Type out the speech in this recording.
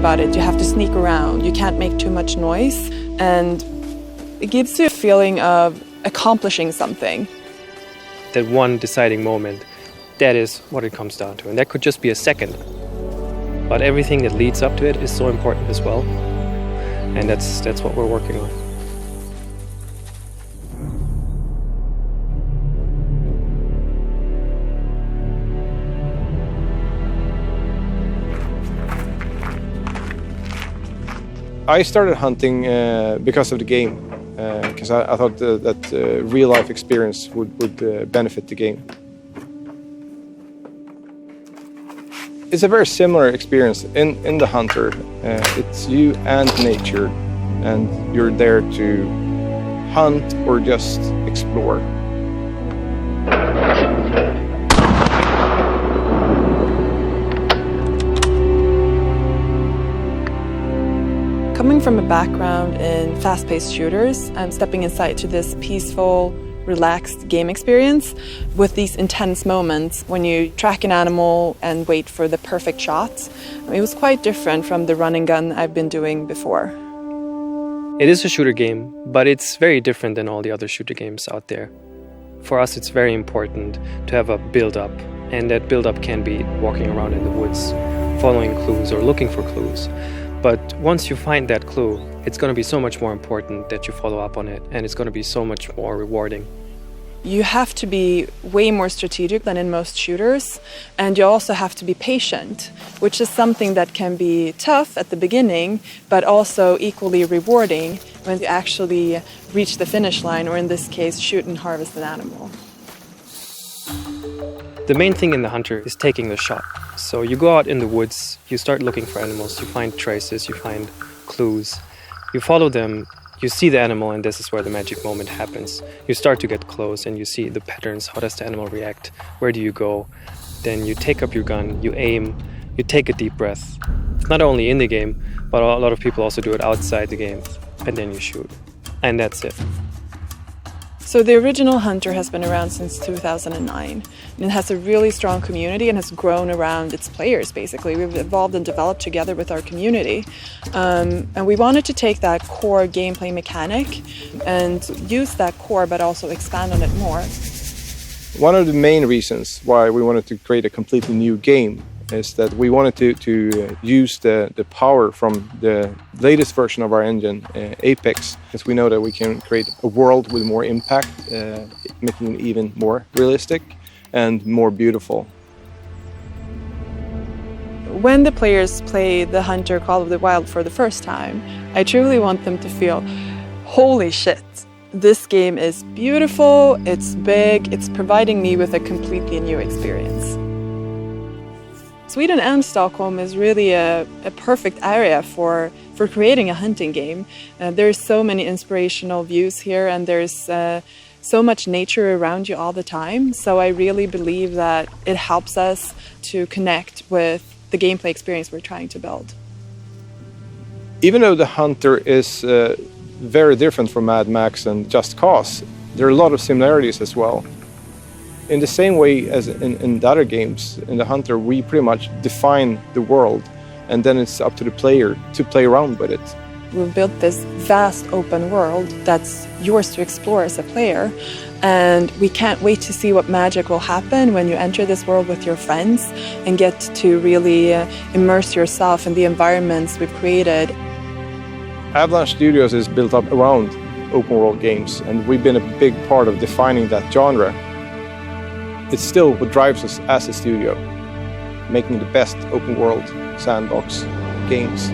about it. You have to sneak around. You can't make too much noise. And it gives you a feeling of accomplishing something. That one deciding moment, that is what it comes down to. And that could just be a second. But everything that leads up to it is so important as well. And that's what we're working on. I started hunting because of the game, because I thought that real-life experience would benefit the game. It's a very similar experience in the hunter. It's you and nature, and you're there to hunt or just explore. Coming from a background in fast-paced shooters, I'm stepping inside to this peaceful, relaxed game experience with these intense moments when you track an animal and wait for the perfect shot. It was quite different from the run and gun I've been doing before. It is a shooter game, but it's very different than all the other shooter games out there. For us, it's very important to have a build-up, and that build-up can be walking around in the woods, following clues or looking for clues. But once you find that clue, it's going to be so much more important that you follow up on it, and it's going to be so much more rewarding. You have to be way more strategic than in most shooters, and you also have to be patient, which is something that can be tough at the beginning, but also equally rewarding when you actually reach the finish line, or in this case, shoot and harvest an animal. The main thing in the hunter is taking the shot. So you go out in the woods, you start looking for animals, you find traces, you find clues, you follow them, you see the animal, and this is where the magic moment happens. You start to get close and you see the patterns. How does the animal react? Where do you go? Then you take up your gun, you aim, you take a deep breath. Not only in the game, but a lot of people also do it outside the game, and then you shoot. And that's it. So the original Hunter has been around since 2009, and it has a really strong community and has grown around its players, basically. We've evolved and developed together with our community. And we wanted to take that core gameplay mechanic and use that core, but also expand on it more. One of the main reasons why we wanted to create a completely new game is that we wanted to use the power from the latest version of our engine, Apex, because we know that we can create a world with more impact, making it even more realistic and more beautiful. When the players play the Hunter Call of the Wild for the first time, I truly want them to feel, holy shit, this game is beautiful, it's big, it's providing me with a completely new experience. Sweden and Stockholm is really a perfect area for creating a hunting game. There's so many inspirational views here, and there's so much nature around you all the time. So I really believe that it helps us to connect with the gameplay experience we're trying to build. Even though the Hunter is very different from Mad Max and Just Cause, there are a lot of similarities as well. In the same way as in the other games, in the Hunter, we pretty much define the world, and then it's up to the player to play around with it. We've built this vast open world that's yours to explore as a player, and we can't wait to see what magic will happen when you enter this world with your friends and get to really immerse yourself in the environments we've created. Avalanche Studios is built up around open world games, and we've been a big part of defining that genre. It's still what drives us as a studio, making the best open world sandbox games.